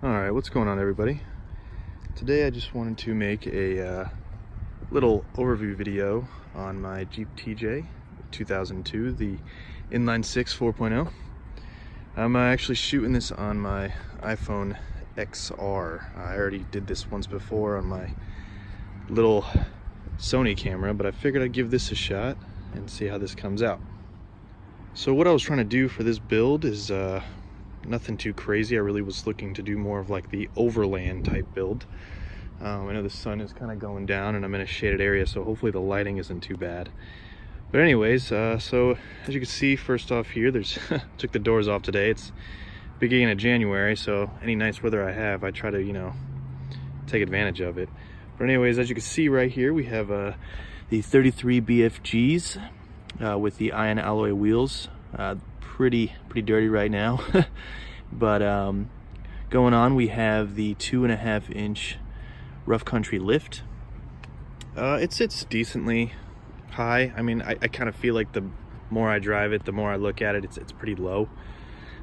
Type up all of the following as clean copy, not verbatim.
Alright, what's going on, everybody? Today I just wanted to make a little overview video on my Jeep TJ 2002, the inline 6 4.0. I'm actually shooting this on my iPhone XR. I already did this once before on my little Sony camera, but I figured I'd give this a shot and see how this comes out. So what I was trying to do for this build is nothing too crazy. I really was looking to do more of like the overland type build. I know the sun is kind of going down and I'm in a shaded area, so hopefully the lighting isn't too bad. But anyways, so as you can see, first off here, there's took the doors off today. It's beginning of January, so any nice weather I have, I try to, you know, take advantage of it. But anyways, as you can see right here, we have the 33 BFGs with the iron alloy wheels. Pretty dirty right now. But going on, we have the 2.5 inch rough country lift. It sits decently high. I mean, I kind of feel like the more I drive it, the more I look at it, it's pretty low.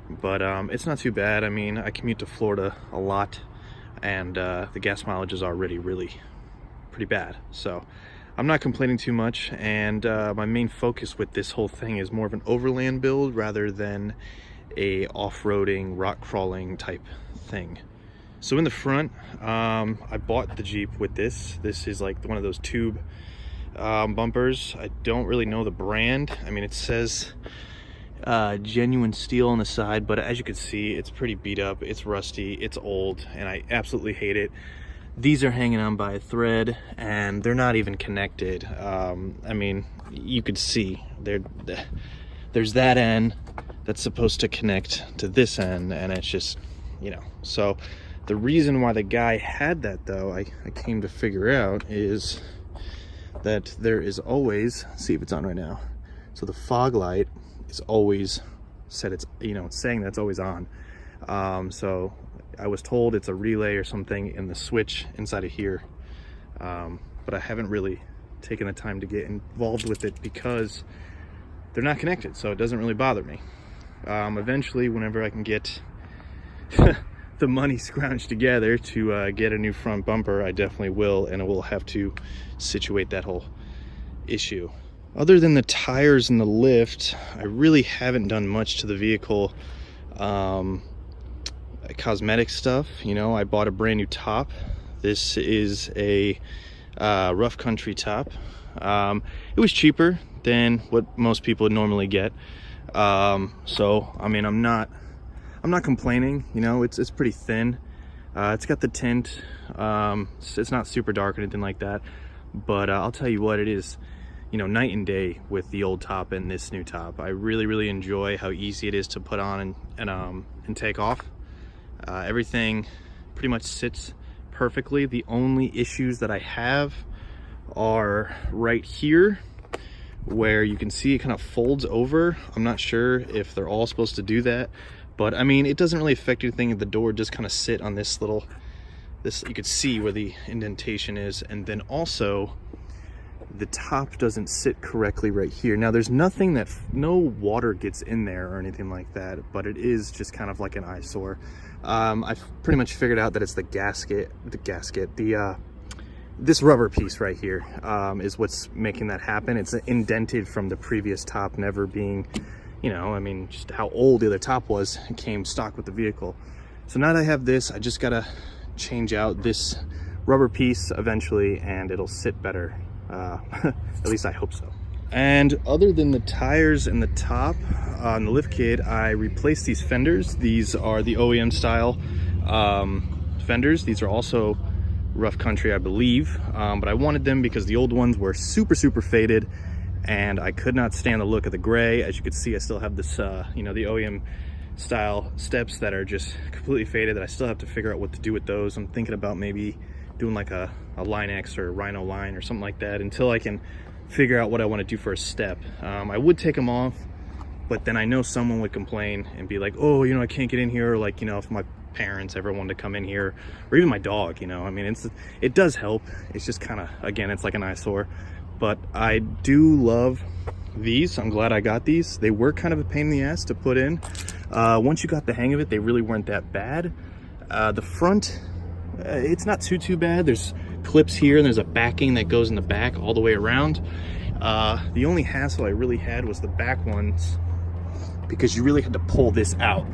But it's not too bad. I mean, I commute to Florida a lot, and the gas mileage is already really pretty bad. So I'm not complaining too much, and my main focus with this whole thing is more of an overland build rather than a off-roading, rock crawling type thing. So in the front, I bought the Jeep with this. This is like one of those tube bumpers. I don't really know the brand. I mean, it says genuine steel on the side, but as you can see, it's pretty beat up, it's rusty, it's old, and I absolutely hate it. These are hanging on by a thread, and they're not even connected. I mean, you could see there's that end that's supposed to connect to this end, and it's just, you know. So the reason why the guy had that, though, I came to figure out, is that there is always, see if it's on right now, so the fog light is always set, it's, you know, it's saying that's always on. So I was told it's a relay or something in the switch inside of here, but I haven't really taken the time to get involved with it because they're not connected, so it doesn't really bother me. Eventually, whenever I can get the money scrounged together to get a new front bumper, I definitely will, and I will have to situate that whole issue. Other than the tires and the lift, I really haven't done much to the vehicle. Cosmetic stuff, you know, I bought a brand new top. This is a rough country top. It was cheaper than what most people would normally get. So I mean, I'm not complaining, you know. It's pretty thin. It's got the tint. It's not super dark or anything like that, but I'll tell you what, it is, you know, night and day with the old top and this new top. I really enjoy how easy it is to put on and take off. Everything pretty much sits perfectly. The only issues that I have are right here, where you can see it kind of folds over. I'm not sure if they're all supposed to do that, but I mean, it doesn't really affect anything. The door just kind of sit on this little, you could see where the indentation is, and then also the top doesn't sit correctly right here. Now there's nothing that, no water gets in there or anything like that, but it is just kind of like an eyesore. I've pretty much figured out that it's this rubber piece right here is what's making that happen. It's indented from the previous top never being, you know, I mean, just how old the other top was. It came stock with the vehicle. So now that I have this, I just gotta change out this rubber piece eventually, and it'll sit better. At least I hope so. And other than the tires and the top on the lift kit, I replaced these fenders. These are the OEM style fenders. These are also rough country, I believe, but I wanted them because the old ones were super faded, and I could not stand the look of the gray. As you can see, I still have this, you know, the OEM style steps that are just completely faded, that I still have to figure out what to do with those. I'm thinking about maybe doing like a Line X or Rhino line or something like that until I can figure out what I want to do for a step. I would take them off, but then I know someone would complain and be like, oh, you know, I can't get in here, or like, you know, if my parents ever wanted to come in here, or even my dog, you know. I mean, it does help. It's just kind of, again, it's like an eyesore. But I do love these. I'm glad I got these. They were kind of a pain in the ass to put in. Once you got the hang of it, they really weren't that bad. The front, it's not too bad. There's clips here and there's a backing that goes in the back all the way around. The only hassle I really had was the back ones, because you really had to pull this out,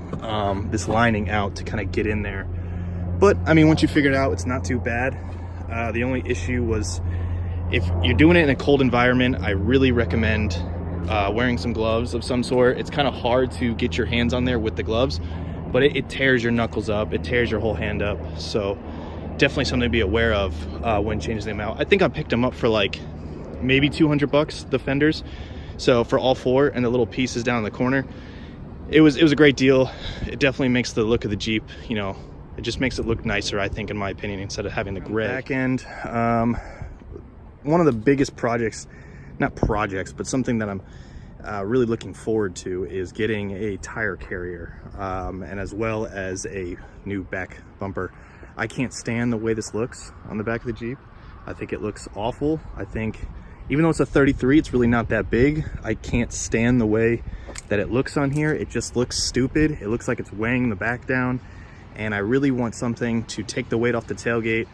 this lining out to kind of get in there. But I mean, once you figure it out, it's not too bad. The only issue was, if you're doing it in a cold environment, I really recommend wearing some gloves of some sort. It's kind of hard to get your hands on there with the gloves, but it tears your knuckles up, it tears your whole hand up. So definitely something to be aware of when changing them out. I think I picked them up for like maybe 200 bucks, the fenders. So for all four, and the little pieces down in the corner, it was a great deal. It definitely makes the look of the Jeep, you know, it just makes it look nicer, I think, in my opinion, instead of having the gray. Back end, one of the biggest projects, not projects, but something that I'm really looking forward to is getting a tire carrier, and as well as a new back bumper. I can't stand the way this looks on the back of the Jeep. I think it looks awful. I think even though it's a 33, it's really not that big. I can't stand the way that it looks on here. It just looks stupid. It looks like it's weighing the back down, and I really want something to take the weight off the tailgate,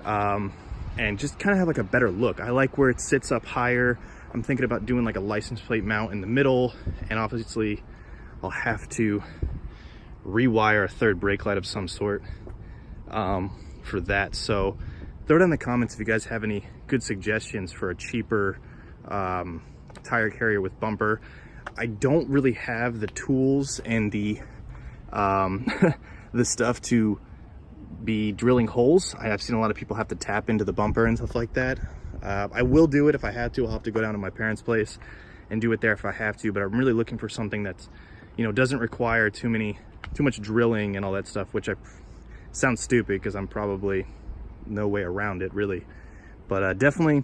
and just kind of have like a better look. I like where it sits up higher. I'm thinking about doing like a license plate mount in the middle, and obviously I'll have to rewire a third brake light of some sort for that. So throw it in the comments if you guys have any good suggestions for a cheaper tire carrier with bumper. I don't really have the tools and the the stuff to be drilling holes. I've seen a lot of people have to tap into the bumper and stuff like that. I will do it if I have to. I'll have to go down to my parents' place and do it there if I have to, but I'm really looking for something that's, you know, doesn't require too much drilling and all that stuff, which sounds stupid because I'm probably no way around it really. But definitely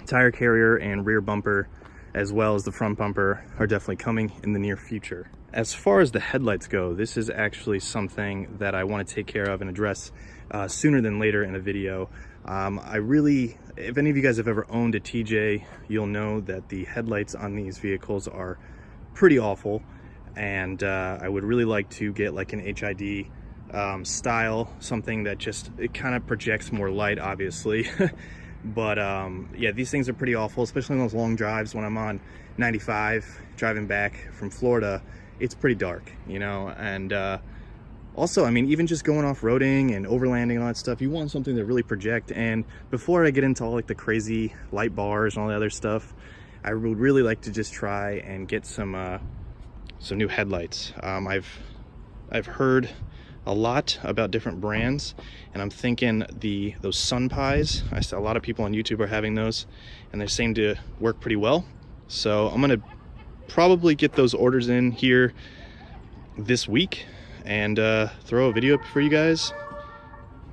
tire carrier and rear bumper, as well as the front bumper, are definitely coming in the near future. As far as the headlights go, this is actually something that I want to take care of and address sooner than later in a video. If any of you guys have ever owned a TJ, you'll know that the headlights on these vehicles are pretty awful, and I would really like to get like an HID style, something that just, it kind of projects more light, obviously. But yeah, these things are pretty awful, especially on those long drives. When I'm on 95 driving back from Florida, it's pretty dark, you know. And also, I mean, even just going off-roading and overlanding and all that stuff, you want something that really project. And before I get into all like the crazy light bars and all the other stuff, I would really like to just try and get some new headlights. I've heard a lot about different brands, and I'm thinking those Sun Pies. I saw a lot of people on YouTube are having those, and they seem to work pretty well. So I'm gonna probably get those orders in here this week and throw a video up for you guys.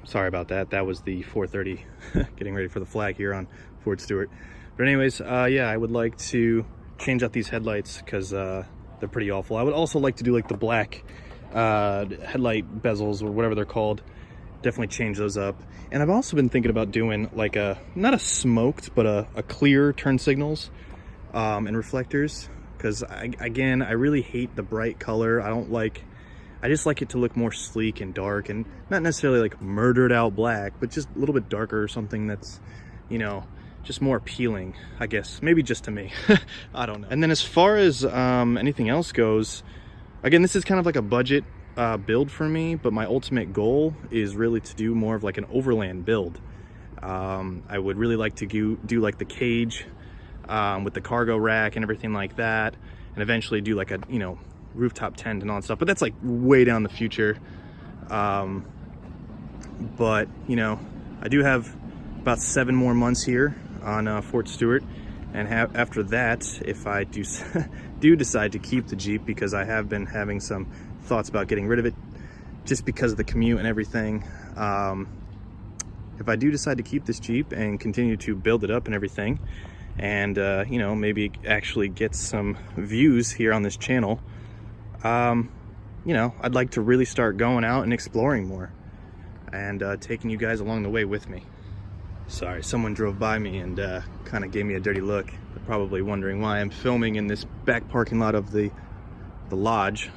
Sorry about that. That was the 430 getting ready for the flag here on Fort Stewart. But anyways, yeah, I would like to change out these headlights because they're pretty awful. I would also like to do like the black headlight bezels or whatever they're called. Definitely change those up. And I've also been thinking about doing like not a smoked, but a clear turn signals and reflectors, because again, I really hate the bright color. I just like it to look more sleek and dark, and not necessarily like murdered out black, but just a little bit darker, or something that's, you know, just more appealing, I guess. Maybe just to me. I don't know. And then as far as anything else goes, again, this is kind of like a budget build for me, but my ultimate goal is really to do more of like an overland build. I would really like to do like the cage with the cargo rack and everything like that, and eventually do like a, you know, rooftop tent and all that stuff, but that's like way down the future. But you know, I do have about 7 more months here on Fort Stewart, and after that, if I do decide to keep the Jeep, because I have been having some thoughts about getting rid of it just because of the commute and everything. If I do decide to keep this Jeep and continue to build it up and everything, and you know, maybe actually get some views here on this channel, you know, I'd like to really start going out and exploring more, and taking you guys along the way with me. Sorry, someone drove by me and kind of gave me a dirty look. They're probably wondering why I'm filming in this back parking lot of the lodge.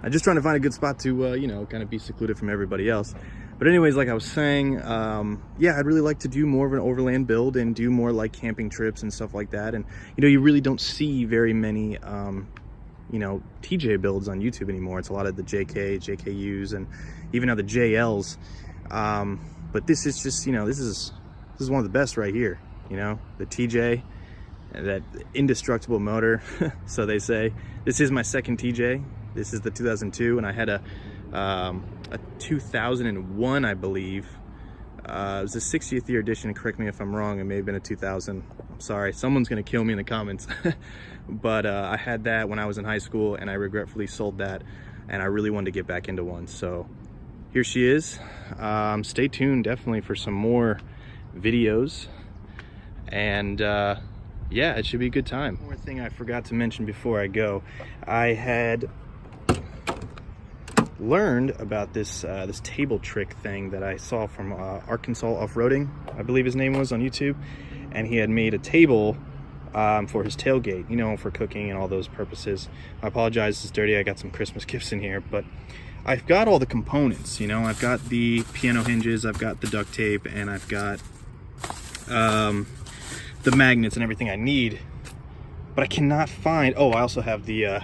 I'm just trying to find a good spot to, you know, kind of be secluded from everybody else. But anyways, like I was saying, yeah, I'd really like to do more of an overland build and do more like camping trips and stuff like that. And, you know, you really don't see very many, you know, TJ builds on YouTube anymore. It's a lot of the JKUs, and even now the JLs. But this is just, you know, this is one of the best right here. You know, the TJ, that indestructible motor, so they say. This is my second TJ. This is the 2002, and I had a 2001, I believe. It was the 60th year edition. Correct me if I'm wrong. It may have been a 2000. I'm sorry. Someone's gonna kill me in the comments. But I had that when I was in high school, and I regretfully sold that, and I really wanted to get back into one. So here she is. Stay tuned definitely for some more videos, and yeah, it should be a good time. One more thing I forgot to mention before I go. I had learned about this this table trick thing that I saw from Arkansas Off-Roading, I believe his name was, on YouTube, and he had made a table for his tailgate, you know, for cooking and all those purposes. I apologize, it's dirty. I got some Christmas gifts in here, but I've got all the components, you know. I've got the piano hinges, I've got the duct tape, and I've got the magnets and everything I need, but I cannot find. Oh, I also have the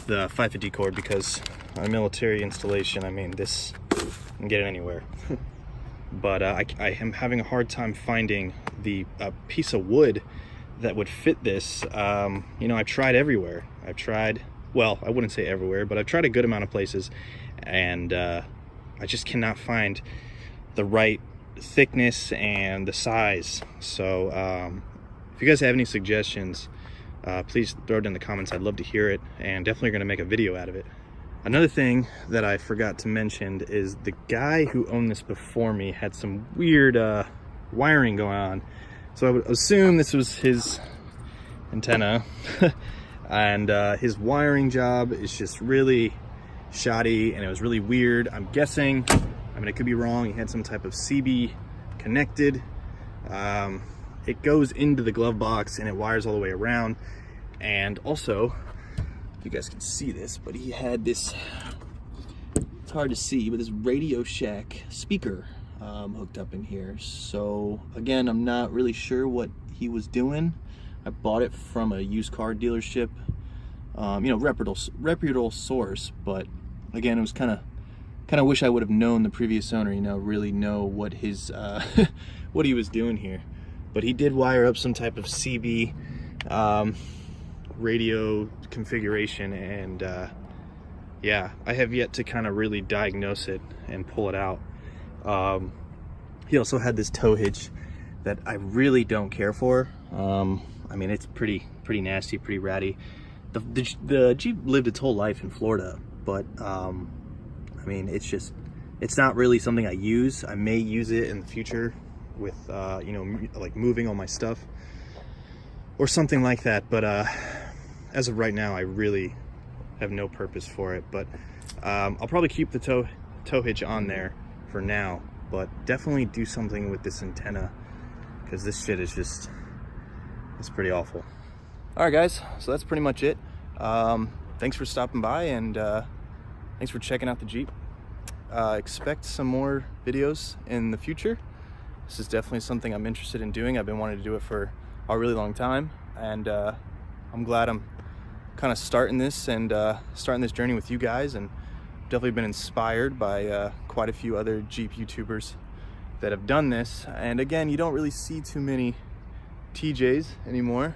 550 cord, because a military installation, I mean, this, you can get it anywhere. But I am having a hard time finding the piece of wood that would fit this. You know, I've tried everywhere. I've tried, well, I wouldn't say everywhere, but I've tried a good amount of places, and I just cannot find the right thickness and the size. So if you guys have any suggestions, please throw it in the comments. I'd love to hear it, and definitely going to make a video out of it. Another thing that I forgot to mention is the guy who owned this before me had some weird wiring going on. So I would assume this was his antenna, and his wiring job is just really shoddy, and it was really weird. I'm guessing, I mean, I could be wrong, he had some type of CB connected. It goes into the glove box and it wires all the way around. And also, you guys can see this, but he had this, it's hard to see, but this Radio Shack speaker hooked up in here. So again, I'm not really sure what he was doing. I bought it from a used car dealership, you know, reputable source, but again, it was kind of wish I would have known the previous owner, you know, really know what his what he was doing here. But he did wire up some type of CB radio configuration, and yeah, I have yet to kind of really diagnose it and pull it out. He also had this tow hitch that I really don't care for. I mean, it's pretty nasty, pretty ratty. The Jeep lived its whole life in Florida, but I mean, it's not really something I use. I may use it in the future with you know, like moving all my stuff or something like that, but as of right now, I really have no purpose for it. But I'll probably keep the tow hitch on there for now, but definitely do something with this antenna, because this shit is just, it's pretty awful. All right, guys, so that's pretty much it. Thanks for stopping by, and thanks for checking out the Jeep. Expect some more videos in the future. This is definitely something I'm interested in doing. I've been wanting to do it for a really long time, and I'm glad I'm kind of starting this and starting this journey with you guys, and definitely been inspired by quite a few other Jeep YouTubers that have done this. And again, you don't really see too many TJs anymore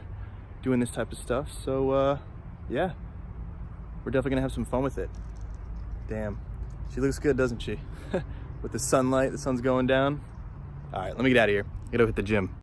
doing this type of stuff, so yeah, we're definitely gonna have some fun with it. Damn, she looks good, doesn't she? With the sunlight, the sun's going down. All right, let me get out of here. Gotta hit the gym.